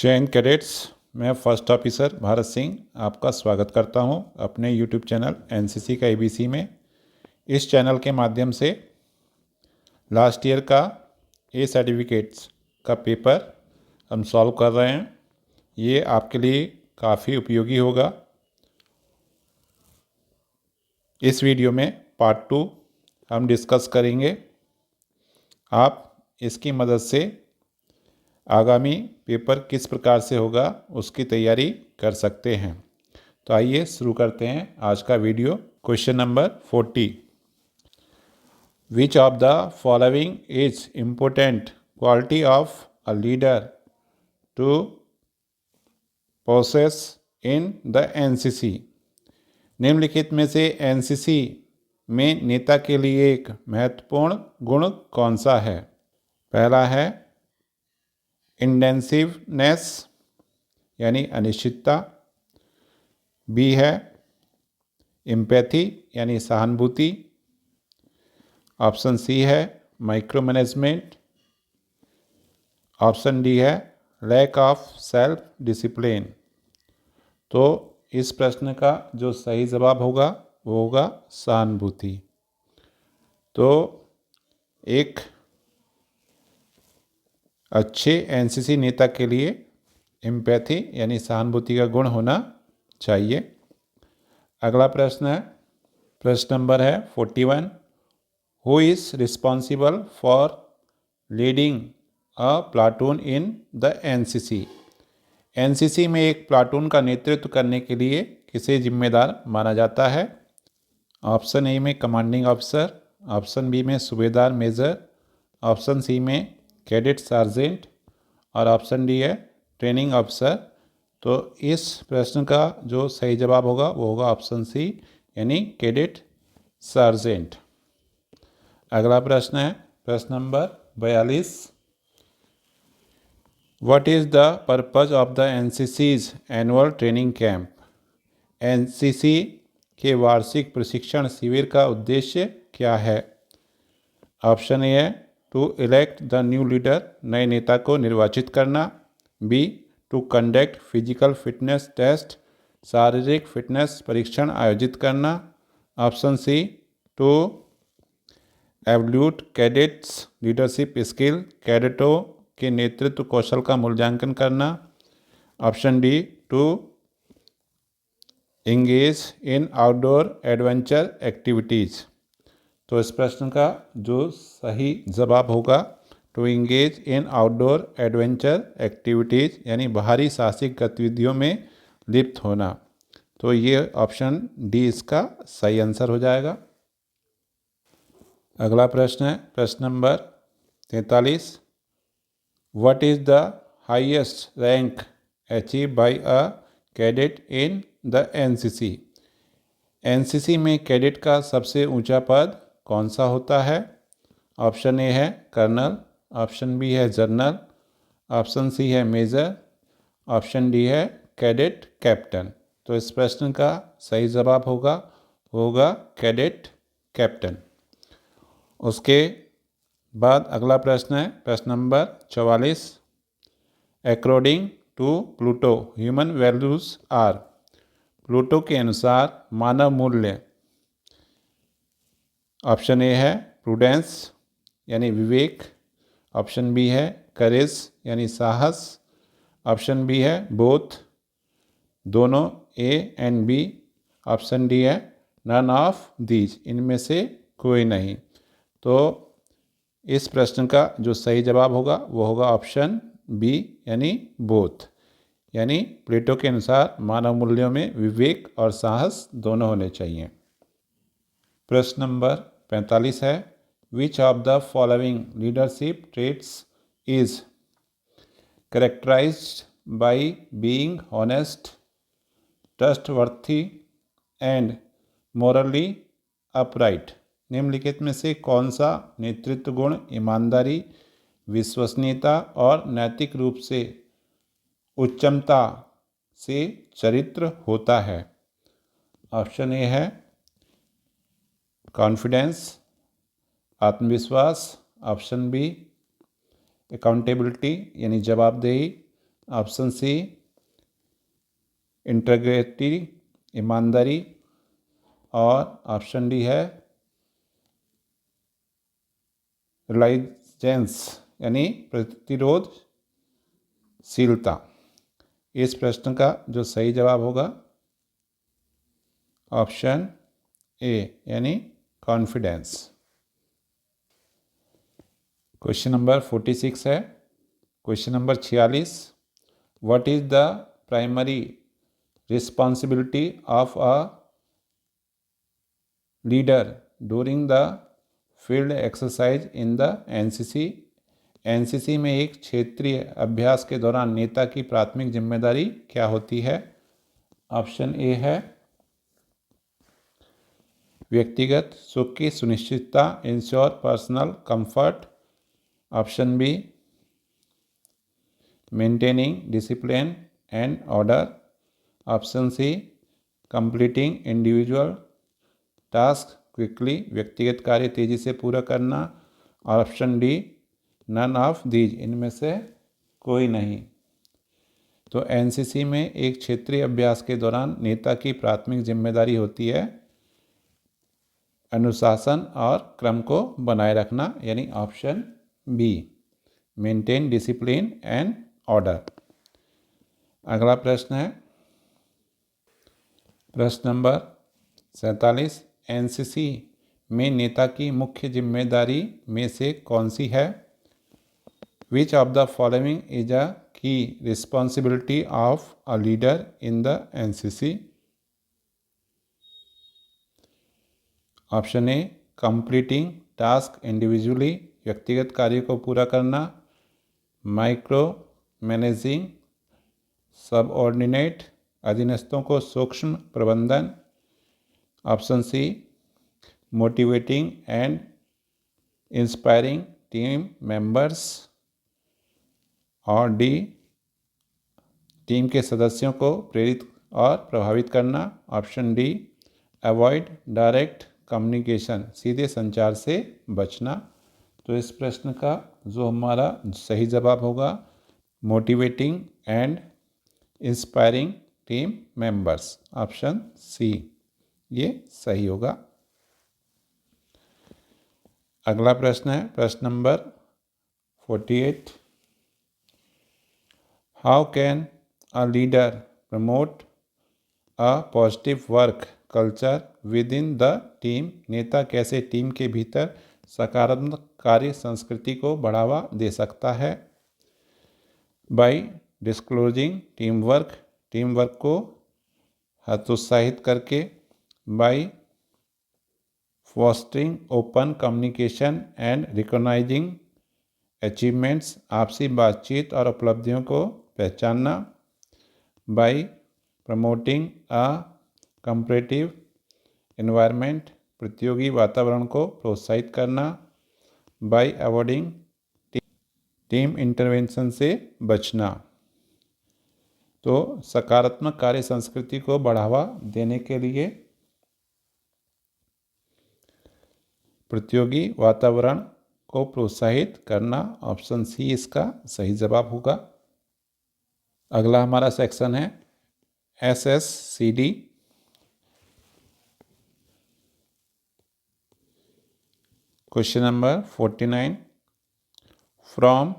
Jain cadets, मैं first officer Bharat Singh आपका स्वागत करता हूं अपने यूट्यूब चैनल एनसीसी का एबीसी में। इस चैनल के माध्यम से लास्ट ईयर का ए सर्टिफिकेट्स का पेपर हम सॉल्व कर रहे हैं। ये आपके लिए काफ़ी उपयोगी होगा। इस वीडियो में पार्ट 2 हम डिस्कस करेंगे। आप इसकी मदद से आगामी पेपर किस प्रकार से होगा उसकी तैयारी कर सकते हैं। तो आइए शुरू करते हैं आज का video. Question number 40, which of the following is important quality of a leader to possess in the NCC. निम्नलिखित में से एनसीसी में नेता के लिए एक महत्वपूर्ण गुण कौन सा है? पहला है इंटेंसिवनेस यानी अनिश्चितता। बी है एम्पैथी यानी सहानुभूति। ऑप्शन सी है माइक्रो मैनेजमेंट। ऑप्शन डी है लैक ऑफ सेल्फ डिसिप्लिन। तो इस प्रश्न का जो सही जवाब होगा वो होगा सहानुभूति। तो एक अच्छे एनसीसी नेता के लिए एम्पैथी यानी सहानुभूति का गुण होना चाहिए। अगला प्रश्न है, प्रश्न नंबर है 41, who is responsible for leading a platoon in the NCC. NCC में एक प्लाटून का नेतृत्व करने के लिए किसे जिम्मेदार माना जाता है? ऑप्शन ए में कमांडिंग ऑफिसर, ऑप्शन बी में सूबेदार मेजर, ऑप्शन सी में कैडेट सार्जेंट और ऑप्शन डी है ट्रेनिंग ऑफिसर। तो इस प्रश्न का जो सही जवाब होगा वो होगा ऑप्शन सी यानी कैडेट सार्जेंट। अगला प्रश्न है प्रश्न number 42, what is the purpose of the NCC's annual training camp. NCC के वार्षिक प्रशिक्षण शिविर का उद्देश्य क्या है? ऑप्शन ए है to elect the new leader, नए नेता को निर्वाचित करना। B to conduct physical fitness test, शारीरिक फिटनेस परीक्षण आयोजित करना। Option C to evaluate cadets leadership skill, कैडेटों के नेतृत्व कौशल का मूल्यांकन करना। Option D to engage in outdoor adventure activities. तो इस प्रश्न का जो सही जवाब होगा to engage in outdoor adventure activities यानी बाहरी साहसिक गतिविधियों में लिप्त होना। तो ये ऑप्शन डी इसका सही आंसर हो जाएगा। अगला प्रश्न है प्रश्न number 43, what is the highest rank achieve by a cadet in the NCC. NCC में कैडेट का सबसे ऊंचा पद कौन सा होता है? ऑप्शन ए है कर्नल, ऑप्शन बी है जनरल, ऑप्शन सी है मेजर, ऑप्शन डी है कैडेट कैप्टन। तो इस प्रश्न का सही जवाब होगा कैडेट कैप्टन। उसके बाद अगला प्रश्न है प्रश्न number 44, according to Pluto human values are. Pluto के अनुसार मानव मूल्य, ऑप्शन ए है प्रूडेंस यानी विवेक, ऑप्शन बी है करेज यानी साहस, ऑप्शन बी है बोथ दोनों A and B, option D है नन ऑफ दीज इनमें से कोई नहीं। तो इस प्रश्न का जो सही जवाब होगा वो होगा ऑप्शन बी यानी बोथ, यानी प्लेटो के अनुसार मानव मूल्यों में विवेक और साहस दोनों होने चाहिए। प्रश्न नंबर 45 है, which of the following leadership traits is characterized by being honest, trustworthy and morally upright. निम्नलिखित में से कौन सा नेतृत्व गुण ईमानदारी, विश्वसनीयता और नैतिक रूप से उच्चमता से चरित्र होता है? ऑप्शन ए है कॉन्फिडेंस आत्मविश्वास, ऑप्शन बी अकाउंटेबिलिटी यानी जवाबदेही, ऑप्शन सी इंटीग्रिटी, ईमानदारी, और ऑप्शन डी है रिलायंस यानी प्रतिरोधशीलता। इस प्रश्न का जो सही जवाब होगा ऑप्शन ए यानी कॉन्फिडेंस। क्वेश्चन नंबर 46 है। Question number 46, what is the primary responsibility of a leader during the field exercise in the NCC. NCC में एक क्षेत्रीय अभ्यास के दौरान नेता की प्राथमिक जिम्मेदारी क्या होती है? ऑप्शन ए है व्यक्तिगत सुख की सुनिश्चितता, ensure personal comfort. Option B maintaining discipline and order. Option C completing individual task quickly, व्यक्तिगत कार्य तेजी से पूरा करना। और option D none of these, इनमें से कोई नहीं। तो एनसीसी में एक क्षेत्रीय अभ्यास के दौरान नेता की प्राथमिक जिम्मेदारी होती है अनुशासन और क्रम को बनाए रखना, यानी option be maintain discipline and order. अगला प्रश्न है प्रश्न नंबर 47, एनसीसी में नेता की मुख्य जिम्मेदारी में से कौन सी है? Which of the following is a key responsibility of a leader in the NCC? Option A completing task individually, व्यक्तिगत कार्य को पूरा करना। माइक्रो मैनेजिंग सबऑर्डिनेट, अधीनस्थों को सूक्ष्म प्रबंधन। Option C motivating and inspiring team members. और डी टीम के सदस्यों को प्रेरित और प्रभावित करना। Option D avoid direct communication, सीधे संचार से बचना। तो इस प्रश्न का जो हमारा सही जवाब होगा motivating and inspiring team members, option C ये सही होगा। अगला प्रश्न है प्रश्न number 48, how can a leader promote a positive work culture within the team? नेता कैसे टीम के भीतर सकारात्मक कार्य संस्कृति को बढ़ावा दे सकता है? बाय डिस्क्लोजिंग टीम वर्क को हतोत्साहित करके। By fostering open communication and recognizing achievements, आपसी बातचीत और उपलब्धियों को पहचानना। By promoting a competitive environment, प्रतियोगी वातावरण को प्रोत्साहित करना। बाय अवॉइडिंग टीम इंटरवेंशन से बचना। तो सकारात्मक कार्य संस्कृति को बढ़ावा देने के लिए प्रतियोगी वातावरण को प्रोत्साहित करना, ऑप्शन सी इसका सही जवाब होगा। अगला हमारा सेक्शन है SSCD। Question number 49, from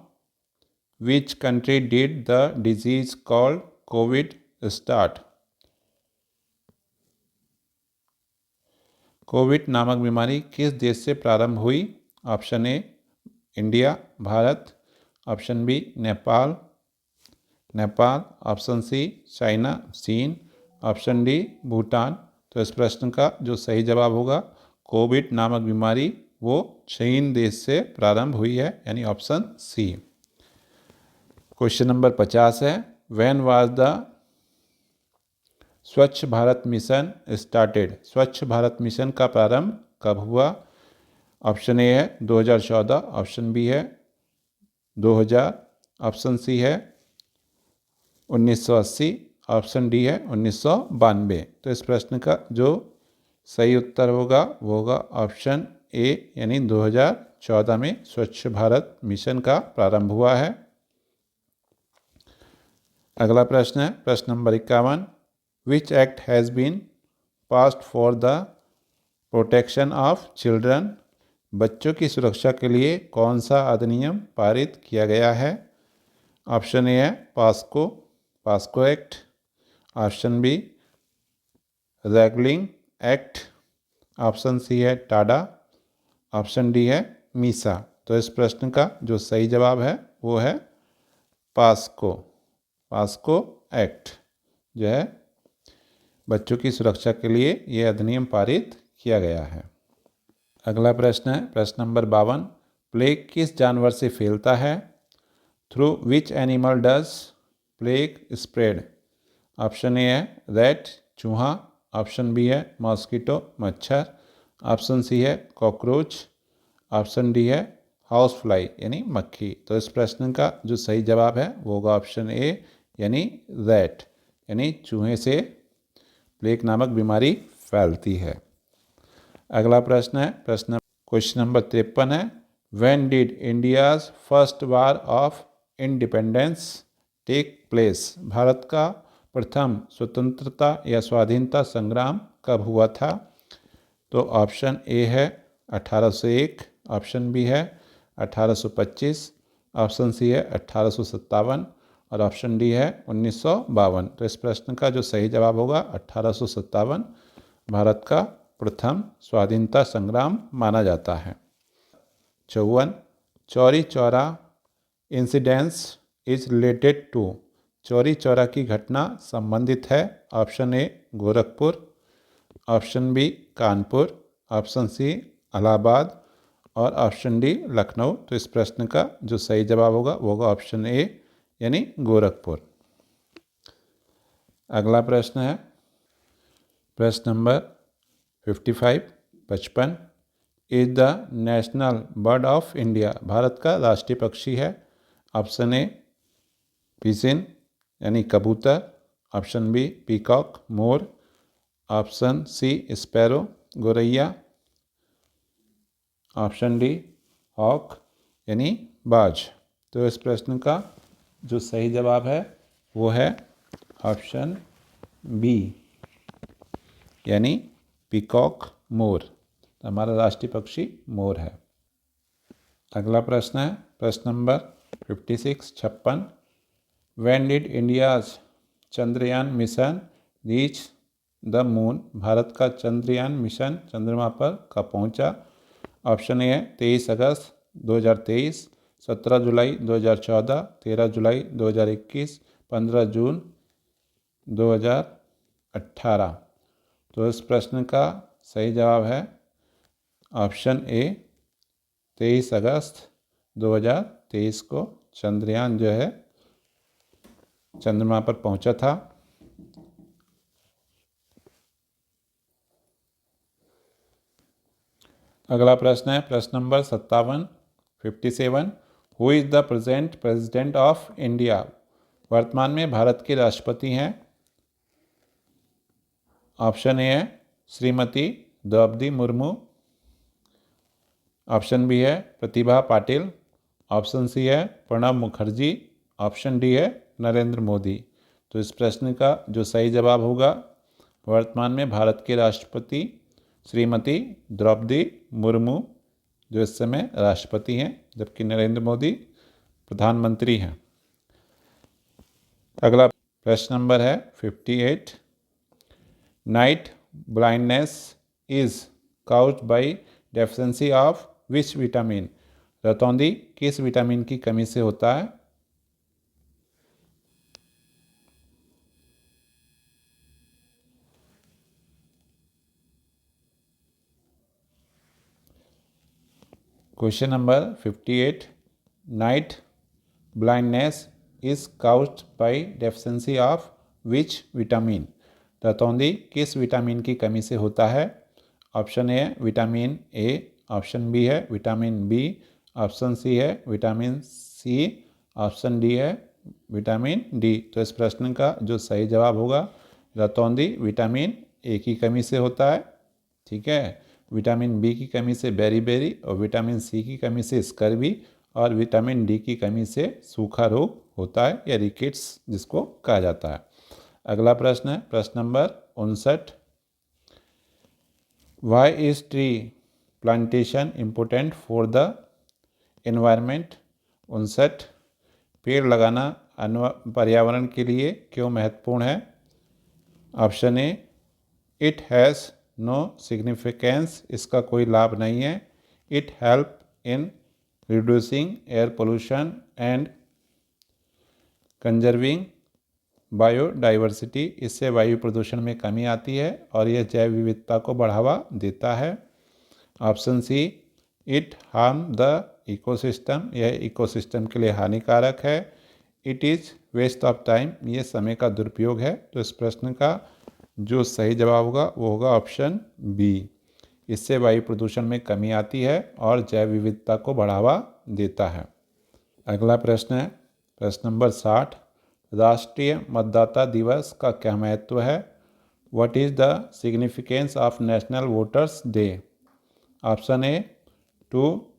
which country did the disease called COVID start? COVID नामक बीमारी किस देश से प्रारंभ हुई? Option A India Bharat. Option B Nepal. Option C China चीन। Option D Bhutan. तो इस प्रश्न का जो सही जवाब होगा कोविड नामक बीमारी वो चीन देश से प्रारंभ हुई है, यानी ऑप्शन सी। क्वेश्चन नंबर 50 है, व्हेन वाज द स्वच्छ भारत मिशन स्टार्टेड? स्वच्छ भारत मिशन का प्रारंभ कब हुआ? ऑप्शन ए है 2014, ऑप्शन बी है 2000, ऑप्शन सी है 1980, ऑप्शन डी है 1992। तो इस प्रश्न का जो सही उत्तर होगा वो होगा ऑप्शन ए यानी 2014 में स्वच्छ भारत मिशन का प्रारंभ हुआ है। अगला प्रश्न है प्रश्न number 51, which act has been passed for the protection of children? बच्चों की सुरक्षा के लिए कौन सा अधिनियम पारित किया गया है? ऑप्शन ए है POCSO act, option B ragging act, option C है टाडा, ऑप्शन डी है मीसा। तो इस प्रश्न का जो सही जवाब है वो है पास्को एक्ट जो है बच्चों की सुरक्षा के लिए यह अधिनियम पारित किया गया है। अगला प्रश्न है प्रश्न नंबर 52, प्लेग किस जानवर से फैलता है? Through which animal does plague spread? Option A है रैट चूहा, ऑप्शन बी है मॉस्किटो मच्छर, ऑप्शन सी है कॉकरोच, ऑप्शन डी है हाउस फ्लाई यानी मक्खी। तो इस प्रश्न का जो सही जवाब है वो होगा ऑप्शन ए यानी रैट, यानी चूहे से प्लेग नामक बीमारी फैलती है। अगला प्रश्न है क्वेश्चन नंबर 53 है, when did India's first war of independence take place? भारत का प्रथम स्वतंत्रता या स्वाधीनता संग्राम कब हुआ था? तो ऑप्शन ए है 1801, ऑप्शन बी है 1825, ऑप्शन सी है 1857 और ऑप्शन डी है 1952। तो इस प्रश्न का जो सही जवाब होगा 1857 भारत का प्रथम स्वाधीनता संग्राम माना जाता है। 54, Chauri Chaura incidence is related to? Chauri Chaura की घटना संबंधित है option A Gorakhpur, option B Kanpur, option C Allahabad और ऑप्शन डी लखनऊ। तो इस प्रश्न का जो सही जवाब होगा वो होगा ऑप्शन ए यानी गोरखपुर। अगला प्रश्न है प्रश्न number 55 is the national bird of India? Bharat का राष्ट्रीय पक्षी है ऑप्शन ए पिजिन यानी कबूतर, ऑप्शन बी पीकॉक मोर, ऑप्शन सी स्पैरो गोरैया, ऑप्शन डी हॉक यानी बाज। तो इस प्रश्न का जो सही जवाब है वो है ऑप्शन बी यानी पीकॉक मोर। तो हमारा राष्ट्रीय पक्षी मोर है। अगला प्रश्न है प्रश्न number 56 when did India's Chandrayaan mission reach the moon? Bharat का चंद्रयान मिशन चंद्रमा पर कब पहुंचा? ऑप्शन ए है 23 अगस्त 2023, 17 जुलाई 2014, 13 जुलाई 2021, 15 जून 2018। तो इस प्रश्न का सही जवाब है ऑप्शन ए 23 अगस्त 2023 को चंद्रयान जो है चंद्रमा पर पहुंचा था। अगला प्रश्न है प्रश्न number 57 who is the present president of India? वर्तमान में भारत के राष्ट्रपति हैं। ऑप्शन ए है श्रीमती द्रौपदी मुर्मू, ऑप्शन बी है प्रतिभा पाटिल, ऑप्शन सी है प्रणब मुखर्जी, ऑप्शन डी है नरेंद्र मोदी। तो इस प्रश्न का जो सही जवाब होगा वर्तमान में भारत के राष्ट्रपति श्रीमती द्रौपदी मुर्मू जो इस समय राष्ट्रपति हैं, जबकि नरेंद्र मोदी प्रधानमंत्री हैं। अगला प्रश्न नंबर है 58 night blindness is caused by deficiency of which vitamin? रतौंधी किस विटामिन की कमी से होता है? Question number 58 night blindness is caused by deficiency of which vitamin? रतौंधी किस विटामिन की कमी से होता है? ऑप्शन ए है विटामिन ए, ऑप्शन बी है विटामिन बी, ऑप्शन सी है विटामिन सी, ऑप्शन डी है विटामिन डी। तो इस प्रश्न का जो सही जवाब होगा रतौंधी विटामिन ए की कमी से होता है, ठीक है। विटामिन बी की कमी से बेरी बेरी और विटामिन सी की कमी से स्कर्वी और विटामिन डी की कमी से सूखा रोग होता है या रिकेट्स जिसको कहा जाता है। अगला प्रश्न है प्रश्न number 59। Why is tree plantation important for the environment. 59। पेड़ लगाना पर्यावरण के लिए क्यों महत्वपूर्ण है। Option A, it has no significance, इसका कोई लाभ नहीं है। It help in reducing air pollution and conserving biodiversity, इससे वायु प्रदूषण में कमी आती है और यह जैव विविधता को बढ़ावा देता है। Option C, it harm the ecosystem, यह इकोसिस्टम के लिए हानिकारक है। It is waste of time, ये समय का दुरुपयोग है। तो इस प्रश्न का जो सही जवाब होगा वो होगा ऑप्शन बी, इससे वायु प्रदूषण में कमी आती है और जैव विविधता को बढ़ावा देता है। अगला प्रश्न है प्रश्न नंबर 60। राष्ट्रीय मतदाता दिवस का क्या महत्व है। What is the significance of national voters day. Option A, to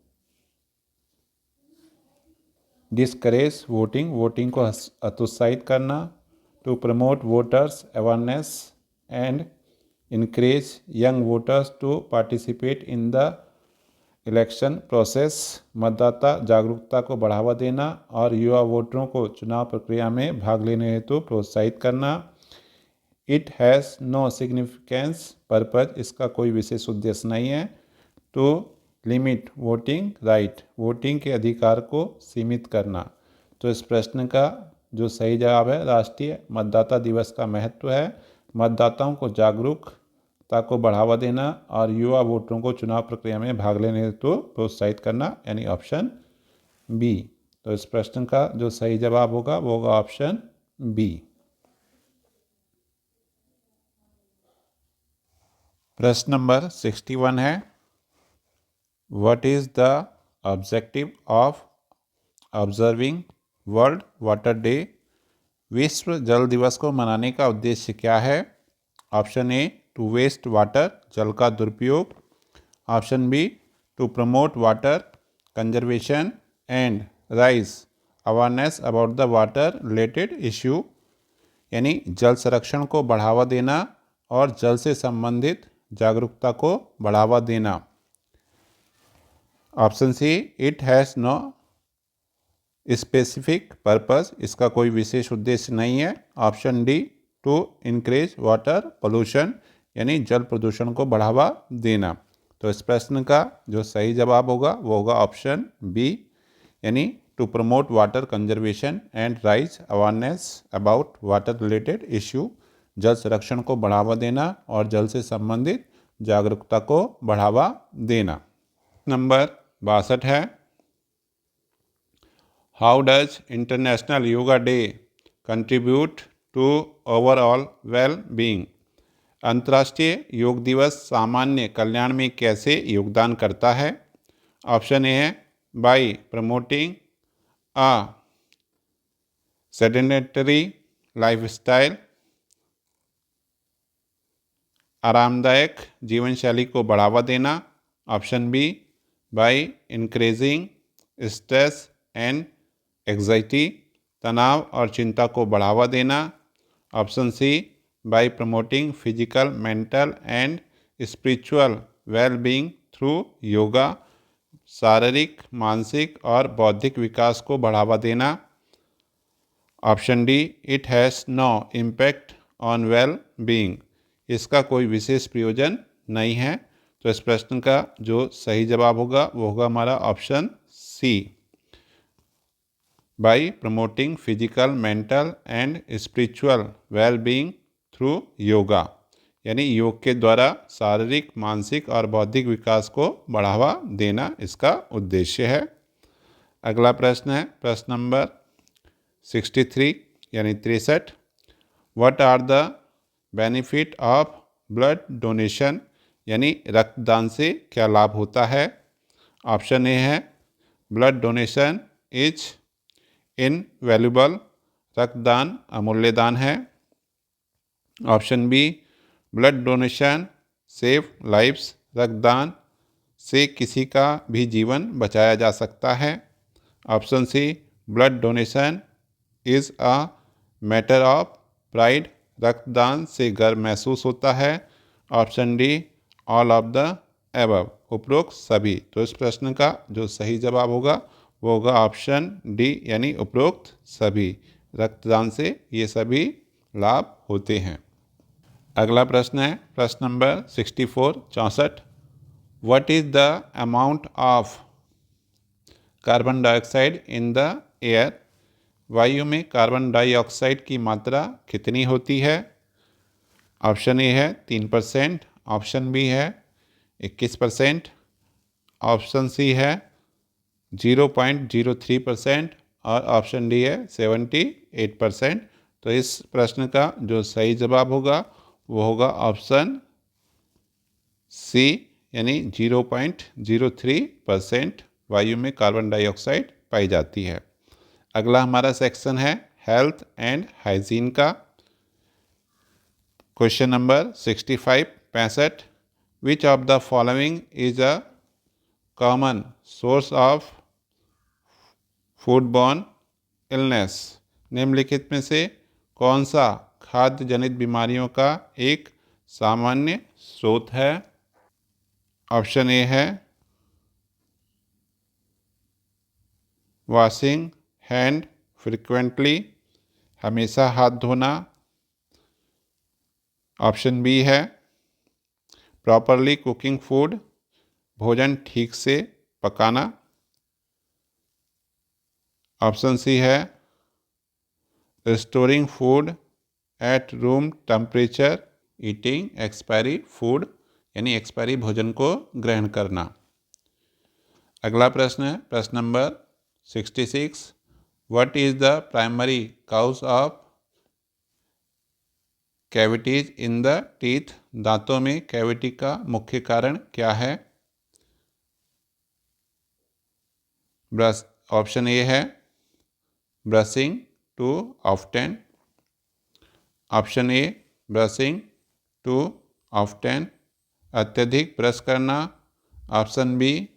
discourage voting, voting को हतोत्साहित करना। To promote voters awareness and encourage young voters to participate in the election process, मतदाता जागरूकता को बढ़ावा देना और युवा वोटरों को चुनाव प्रक्रिया में भाग लेने हेतु प्रोत्साहित करना। It has no significance purpose, इसका कोई विशेष उद्देश्य नहीं है। To limit voting right, voting के अधिकार को सीमित करना। तो इस प्रश्न का जो सही जवाब है, राष्ट्रीय मतदाता दिवस का महत्व है मतदाताओं को जागरूकता को बढ़ावा देना और युवा वोटरों को चुनाव प्रक्रिया में भाग लेने हेतु प्रोत्साहित करना, यानी ऑप्शन बी। तो इस प्रश्न का जो सही जवाब होगा वो होगा ऑप्शन बी। प्रश्न नंबर 61 है, what is the objective of observing world water day. विश्व जल दिवस को मनाने का उद्देश्य क्या है। Option A, to waste water, जल का दुरुपयोग। Option B, to promote water conservation and raise awareness about the water related issue, यानी जल संरक्षण को बढ़ावा देना और जल से संबंधित जागरूकता को बढ़ावा देना। Option C, it has no specific purpose, इसका कोई विशेष उद्देश्य नहीं है। Option D, to increase water pollution, यानी जल प्रदूषण को बढ़ावा देना। तो इस प्रश्न का जो सही जवाब होगा वो होगा ऑप्शन बी, यानी to promote water conservation and raise awareness about water related issue, जल संरक्षण को बढ़ावा देना और जल से संबंधित जागरूकता को बढ़ावा देना। नंबर 62 है, how does international yoga day contribute to overall well being. अंतर्राष्ट्रीय योग दिवस सामान्य कल्याण में कैसे योगदान करता है। ऑप्शन ए है, by promoting a sedentary lifestyle, आरामदायक जीवन शैली को बढ़ावा देना। Option B, by increasing stress and anxiety, तनाव और चिंता को बढ़ावा देना। Option C, by promoting physical mental and spiritual well being through yoga, शारीरिक मानसिक और बौद्धिक विकास को बढ़ावा देना। Option D, it has no impact on well being, इसका कोई विशेष प्रयोजन नहीं है। तो इस प्रश्न का जो सही जवाब होगा वो होगा हमारा option C, by promoting physical mental and spiritual well being through yoga, यानी योग के द्वारा शारीरिक मानसिक और बौद्धिक विकास को बढ़ावा देना इसका उद्देश्य है। अगला प्रश्न है प्रश्न नंबर 63 यानी 63। What are the benefit of blood donation, यानी रक्तदान से क्या लाभ होता है। ऑप्शन ए है, ब्लड डोनेशन इज इनवैल्यूएबल, रक्तदान अमूल्य दान है। Option B, blood donation save lives, रक्तदान से किसी का भी जीवन बचाया जा सकता है। Option C, blood donation is a matter of pride, रक्तदान से गर्व महसूस होता है। Option D, all of the above, उपरोक्त सभी। तो इस प्रश्न का जो सही जवाब होगा वो होगा ऑप्शन डी, यानी उपरोक्त सभी। रक्तदान से ये सभी लाभ होते हैं। अगला प्रश्न है प्रश्न number 64 what is the amount of carbon dioxide in the air, वायु में कार्बन डाइऑक्साइड की मात्रा कितनी होती है। ऑप्शन ए है 3%, ऑप्शन बी है 21%, ऑप्शन सी है 0.03% और ऑप्शन डी है 78%। तो इस प्रश्न का जो सही जवाब होगा वो होगा ऑप्शन सी, यानी 0.03% वायु में कार्बन डाइऑक्साइड पाई जाती है। अगला हमारा सेक्शन है हेल्थ एंड हाइजीन का। Question number 65 which of the following is a common source of foodborne illness, निम्नलिखित में से कौन सा खाद्य जनित बीमारियों का एक सामान्य स्रोत है। ऑप्शन ए है वॉशिंग हैंड फ्रिक्वेंटली, हमेशा हाथ धोना। ऑप्शन बी है प्रॉपरली कुकिंग फूड, भोजन ठीक से पकाना। ऑप्शन सी है restoring food at room temperature, eating expiry food, यानी एक्सपायरी भोजन को ग्रहण करना। अगला प्रश्न है प्रश्न number 66 what is the primary cause of cavities in the teeth, दांतों में कैविटी का मुख्य कारण क्या है। ब्रश, ऑप्शन ए है brushing too often, option A brushing too often, अत्यधिक ब्रश करना। Option B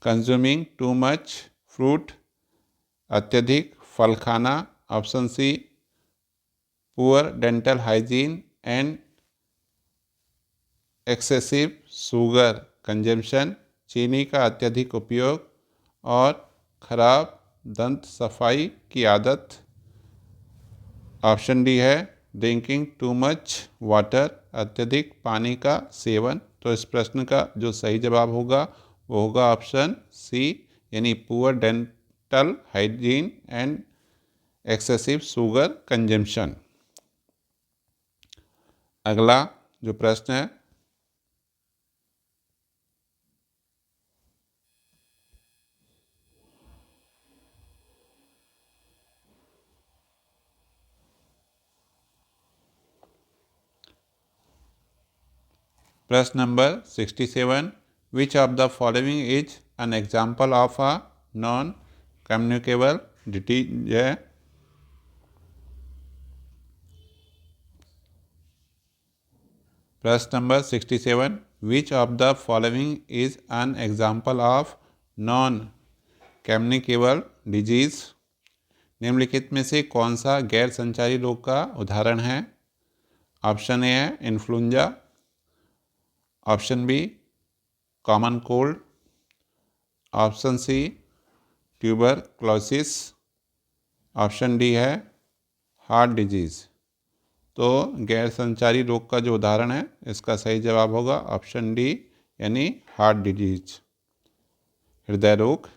consuming too much fruit, अत्यधिक फल खाना। Option C poor dental hygiene and excessive sugar consumption, चीनी का अत्यधिक उपयोग और खराब दंत सफाई की आदत। ऑप्शन डी है ड्रिंकिंग टू मच वाटर, अत्यधिक पानी का सेवन। तो इस प्रश्न का जो सही जवाब होगा वो होगा ऑप्शन सी, यानी poor dental hygiene and excessive sugar consumption. अगला जो प्रश्न है प्रश्न number 67 which of the following is an example of a non communicable disease है। प्रश्न number 67 which of the following is an example of non communicable disease, निम्नलिखित में से कौन सा गैर संचारी रोग का उदाहरण है। ऑप्शन ए है influenza, option B common cold, option C tuberculosis, option D है हार्ट डिजीज़। तो गैर संचारी रोग का जो उदाहरण है इसका सही जवाब होगा ऑप्शन डी, यानी हार्ट डिजीज, हृदय रोग।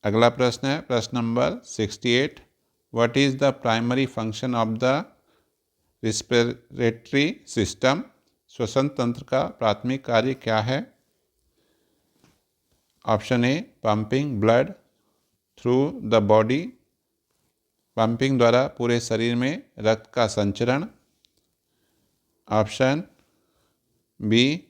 अगला प्रश्न है प्रश्न number 68 what is the primary function of the respiratory system, श्वसन तंत्र का प्राथमिक कार्य क्या है। Option A pumping blood through the body, pumping द्वारा पूरे शरीर में रक्त का संचरण। Option B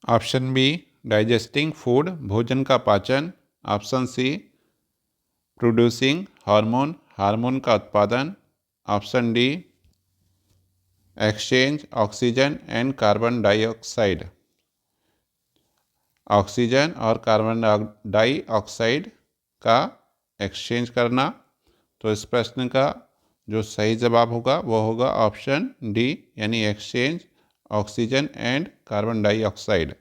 option B digesting food, भोजन का पाचन। Option C producing hormone, hormone का उत्पादन। Option D exchange oxygen and carbon dioxide, oxygen और कार्बन डाइऑक्साइड का एक्सचेंज करना। तो इस प्रश्न का जो सही जवाब होगा वो होगा ऑप्शन डी, यानी exchange oxygen and carbon dioxide.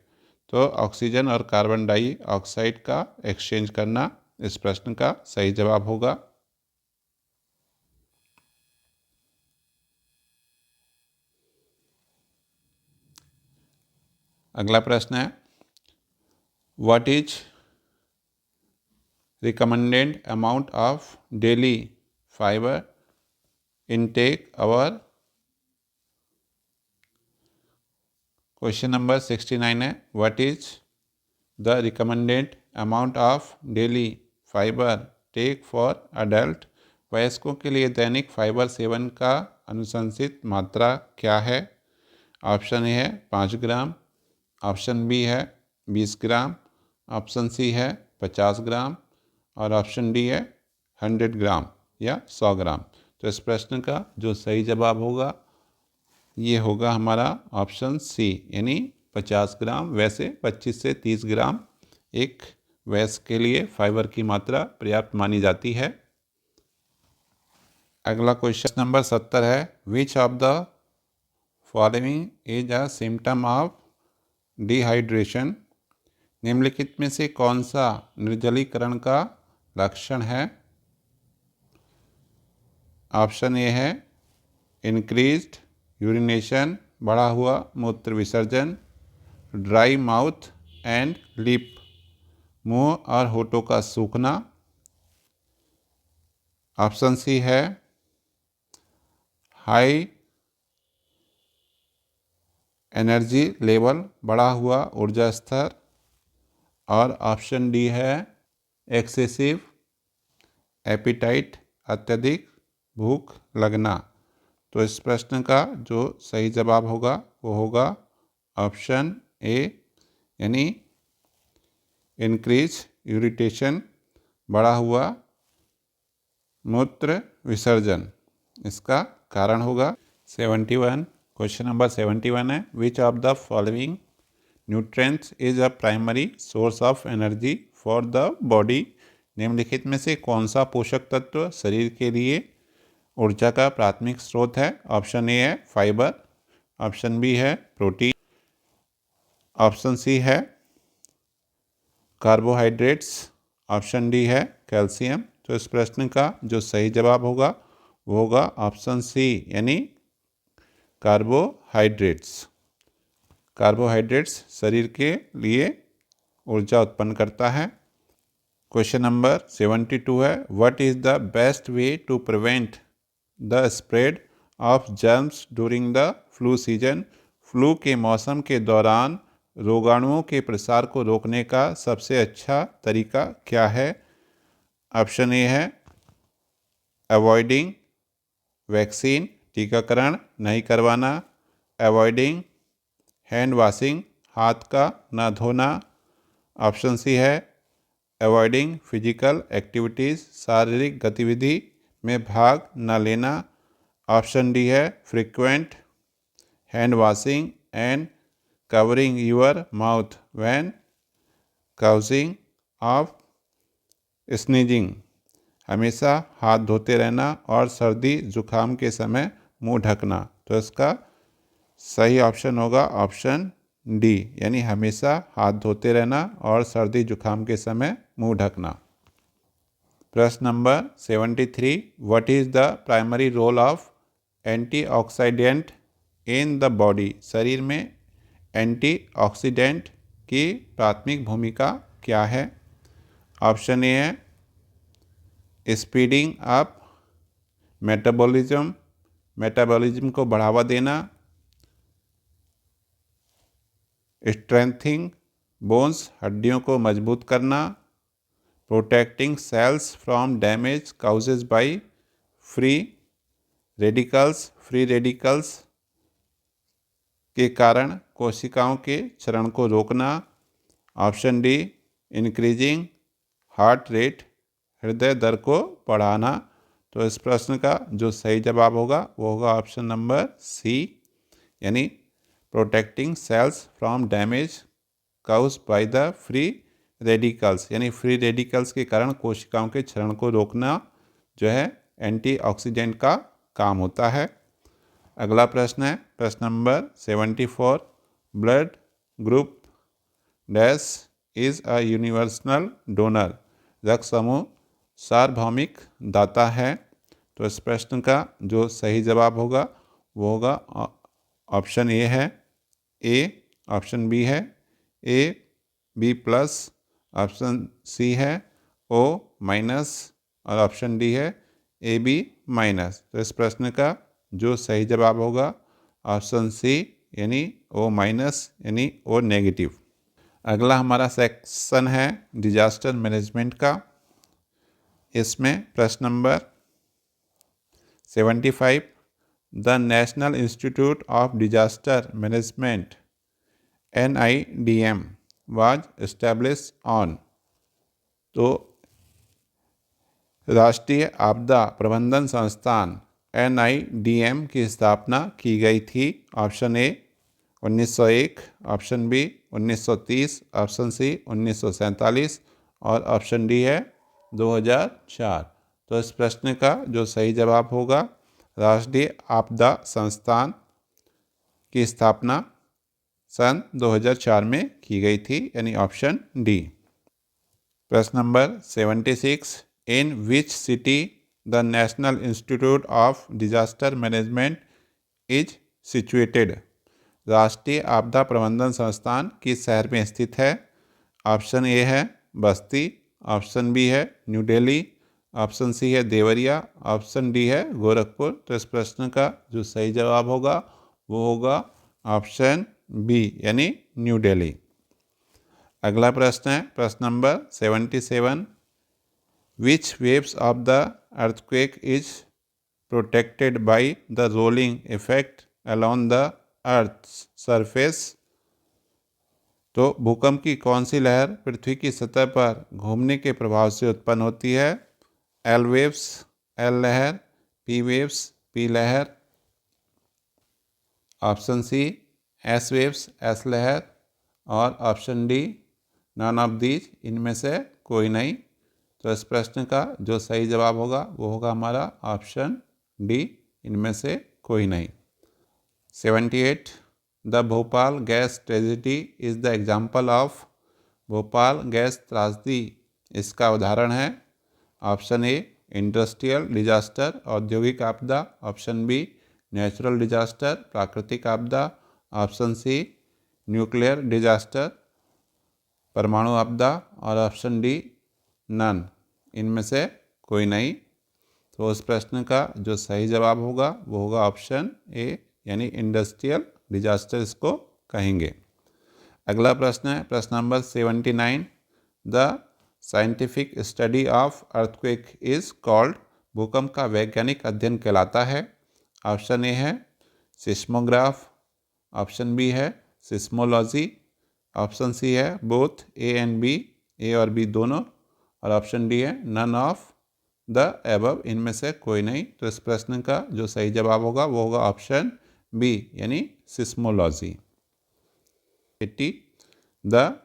तो ऑक्सीजन और कार्बन डाइऑक्साइड का एक्सचेंज करना इस प्रश्न का सही जवाब होगा। अगला प्रश्न है, what is recommended amount of daily fibre intake hour. Question number 69 है, what is the recommended amount of daily fibre take for adult. वयस्कों के लिए दैनिक फाइबर सेवन का अनुशंसित मात्रा क्या है। ऑप्शन ए है 5 ग्राम, ऑप्शन बी है 20 ग्राम, ऑप्शन सी है 50 ग्राम और ऑप्शन डी है 100 ग्राम या 100 ग्राम। तो इस प्रश्न का जो सही जवाब होगा ये होगा हमारा ऑप्शन सी, यानी 50 ग्राम। वैसे 25 से 30 ग्राम एक वयस्क के लिए फाइबर की मात्रा पर्याप्त मानी जाती है। अगला क्वेश्चन नंबर 70 है, which of the following is a symptom of dehydration. निम्नलिखित में से कौन सा निर्जलीकरण का लक्षण है। ऑप्शन ए है इंक्रीज्ड यूरिनेशन, बढ़ा हुआ मूत्र विसर्जन, ड्राई माउथ एंड लिप, मुंह और होठों का सूखना। ऑप्शन सी है हाई एनर्जी लेवल, बढ़ा हुआ ऊर्जा स्तर और ऑप्शन डी है एक्सेसिव एपिटाइट, अत्यधिक भूख लगना। तो इस प्रश्न का जो सही जवाब होगा वो होगा ऑप्शन ए, यानी इंक्रीज यूरिटेशन, बढ़ा हुआ मूत्र विसर्जन इसका कारण होगा। 71 क्वेश्चन नंबर 71 है, which of the following nutrients is a primary source of energy for the body. निम्नलिखित में से कौन सा पोषक तत्व शरीर के लिए ऊर्जा का प्राथमिक स्रोत है। ऑप्शन ए है फाइबर, ऑप्शन बी है प्रोटीन, ऑप्शन सी है कार्बोहाइड्रेट्स, ऑप्शन डी है कैल्शियम। तो इस प्रश्न का जो सही जवाब होगा वो होगा ऑप्शन सी, यानी कार्बोहाइड्रेट्स। कार्बोहाइड्रेट्स शरीर के लिए ऊर्जा उत्पन्न करता है। क्वेश्चन नंबर 72 है, what is the best way to prevent the spread of germs during the flu season. Flu के मौसम के दौरान रोगाणुओं के प्रसार को रोकने का सबसे अच्छा तरीका क्या है। ऑप्शन ए है अवॉइडिंग वैक्सीन, टीकाकरण नहीं करवाना, अवॉइडिंग हैंड वॉशिंग, हाथ का न धोना, ऑप्शन सी है अवॉइडिंग फिजिकल एक्टिविटीज़, शारीरिक गतिविधि में भाग न लेना, ऑप्शन डी है frequent hand washing and covering your mouth when coughing of sneezing, हमेशा हाथ धोते रहना और सर्दी जुकाम के समय मुंह ढकना। तो इसका सही ऑप्शन होगा ऑप्शन डी, यानी हमेशा हाथ धोते रहना और सर्दी जुकाम के समय मुंह ढकना। प्रश्न number 73, what is the primary role of antioxidant in the body. शरीर में एंटीऑक्सीडेंट की प्राथमिक भूमिका क्या है। ऑप्शन ए है स्पीडिंग अप मेटाबॉलिज्म, मेटाबॉलिज्म को बढ़ावा देना, स्ट्रेंथिंग बोन्स, हड्डियों को मजबूत करना, protecting cells from damage causes by free radicals, free radicals के कारण कोशिकाओं के क्षरण को रोकना, option D increasing heart rate, हृदय दर को बढ़ाना। तो इस प्रश्न का जो सही जवाब होगा वो होगा ऑप्शन नंबर सी, यानी protecting cells from damage cause by the free radicals, यानी फ्री रेडिकल्स के कारण कोशिकाओं के क्षरण को रोकना जो है एंटीऑक्सीडेंट का काम होता है। अगला प्रश्न है प्रश्न number 74। Blood group dash is a universal donor, रक्त समूह सार्वभौमिक दाता है। तो इस प्रश्न का जो सही जवाब होगा वो होगा ऑप्शन ए है ए, ऑप्शन बी है A B plus, option C है ओ माइनस और ऑप्शन डी है ए बी माइनस। तो इस प्रश्न का जो सही जवाब होगा ऑप्शन सी, यानी ओ माइनस यानी ओ नेगेटिव। अगला हमारा सेक्शन है डिजास्टर मैनेजमेंट का। इसमें प्रश्न number 75। The national institute of disaster management NIDM was establish on. तो राष्ट्रीय आपदा प्रबंधन संस्थान NIDM की स्थापना की गई थी। Option A 1901, option B 1930, option C 1947 और ऑप्शन डी है 2004। तो इस प्रश्न का जो सही जवाब होगा राष्ट्रीय आपदा संस्थान की स्थापना सन 2004 में की गई थी, यानी ऑप्शन डी। प्रश्न number 76। In which city the national institute of disaster management is situated. राष्ट्रीय आपदा प्रबंधन संस्थान किस शहर में स्थित है। ऑप्शन ए है बस्ती, ऑप्शन बी है न्यू दिल्ली, ऑप्शन सी है देवरिया, ऑप्शन डी है गोरखपुर। तो इस प्रश्न का जो सही जवाब होगा वो होगा ऑप्शन बी, यानी न्यू दिल्ली। अगला प्रश्न है प्रश्न number 77। Which waves of the earthquake is protected by the rolling effect along the earth surface. तो भूकंप की कौन सी लहर पृथ्वी की सतह पर घूमने के प्रभाव से उत्पन्न होती है। एल वेव्स एल लहर, पी वेव्स पी लहर, option C S waves S लहर और option D none of these, इनमें से कोई नहीं। तो इस प्रश्न का जो सही जवाब होगा वो होगा हमारा ऑप्शन डी, इनमें से कोई नहीं। 78। The Bhopal gas tragedy is the example of. Bhopal gas त्रासदी इसका उदाहरण है। ऑप्शन ए इंडस्ट्रियल डिजास्टर औद्योगिक आपदा, ऑप्शन बी नेचुरल डिजास्टर प्राकृतिक आपदा, ऑप्शन सी न्यूक्लियर डिजास्टर परमाणु आपदा और ऑप्शन डी नन, इनमें से कोई नहीं। तो उस प्रश्न का जो सही जवाब होगा वो होगा ऑप्शन ए, यानी इंडस्ट्रियल डिजास्टर इसको कहेंगे। अगला प्रश्न है प्रश्न number 79। The scientific study of earthquake is called. भूकंप का वैज्ञानिक अध्ययन कहलाता है। ऑप्शन ए है सिस्मोग्राफ, ऑप्शन बी है सिस्मोलॉजी, ऑप्शन सी है बोथ ए एंड बी, ए और बी दोनों, और ऑप्शन डी है नन ऑफ द एबव, इनमें से कोई नहीं। तो इस प्रश्न का जो सही जवाब होगा वो होगा ऑप्शन बी, यानी seismology. 80। The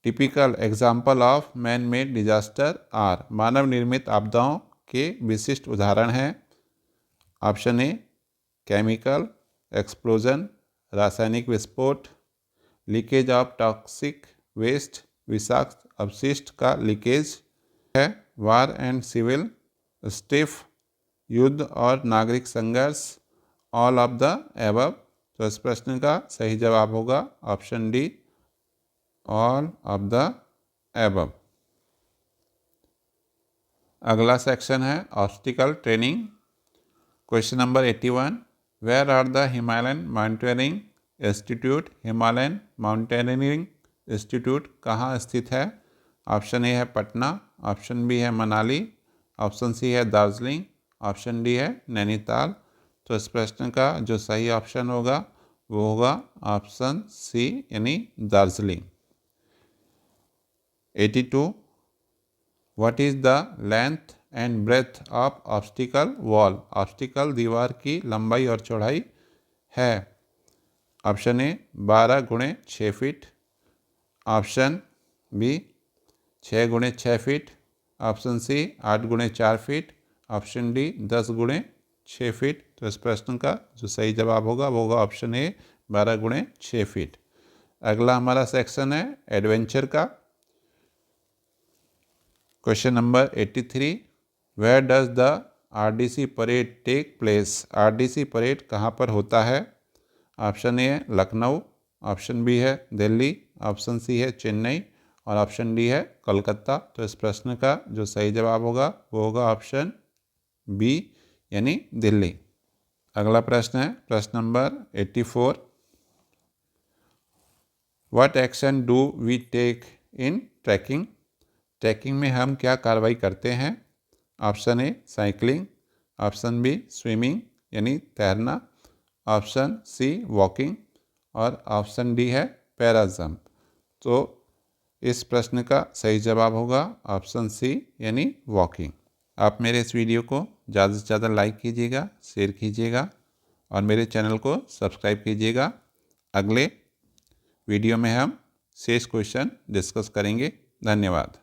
typical example of man made disaster are. मानव निर्मित आपदाओं के विशिष्ट उदाहरण हैं। ऑप्शन ए केमिकल एक्सप्लोजन रासायनिक विस्फोट, लीकेज ऑफ टॉक्सिक वेस्ट विषाक्त अपशिष्ट का लीकेज है, वार एंड सिविल स्टिफ युद्ध और नागरिक संघर्ष, ऑल ऑफ द एबव। तो इस प्रश्न का सही जवाब होगा option D all of the above. अगला सेक्शन है obstacle training. Question number 81। Where are the Himalayan mountaineering institute. Himalayan mountaineering institute कहाँ स्थित है। ऑप्शन ए है पटना, ऑप्शन बी है मनाली, ऑप्शन सी है दार्जिलिंग, ऑप्शन डी है नैनीताल। तो इस प्रश्न का जो सही ऑप्शन होगा वो होगा ऑप्शन सी, यानी Darjeeling. 82। What is the length and breadth of obstacle wall? Obstacle दीवार की लंबाई और चौड़ाई है। Option A 12 × 6 feet, option B 6 × 6 feet, option C 8 × 4 feet, option D 10 × 6 feet. तो इस प्रश्न का जो सही जवाब होगा वो होगा ऑप्शन ए 12 × 6 फीट। अगला हमारा सेक्शन है एडवेंचर का। Question number 83, where does the RDC parade take place? RDC parade कहाँ पर होता है? ऑप्शन ए है लखनऊ, ऑप्शन बी है दिल्ली, ऑप्शन सी है चेन्नई और ऑप्शन डी है कोलकाता। तो इस प्रश्न का जो सही जवाब होगा वो होगा ऑप्शन बी यानी दिल्ली। अगला प्रश्न है प्रश्न number 84, what action do we take in trekking? Trekking में हम क्या कार्रवाई करते हैं? Option A cycling, option B swimming यानी तैरना, ऑप्शन सी वॉकिंग और ऑप्शन डी है पैरा जंप। तो इस प्रश्न का सही जवाब होगा ऑप्शन सी यानी वॉकिंग। आप मेरे इस वीडियो को ज़्यादा से ज़्यादा लाइक कीजिएगा, शेयर कीजिएगा और मेरे चैनल को सब्सक्राइब कीजिएगा। अगले वीडियो में हम शेष क्वेश्चन डिस्कस करेंगे। धन्यवाद।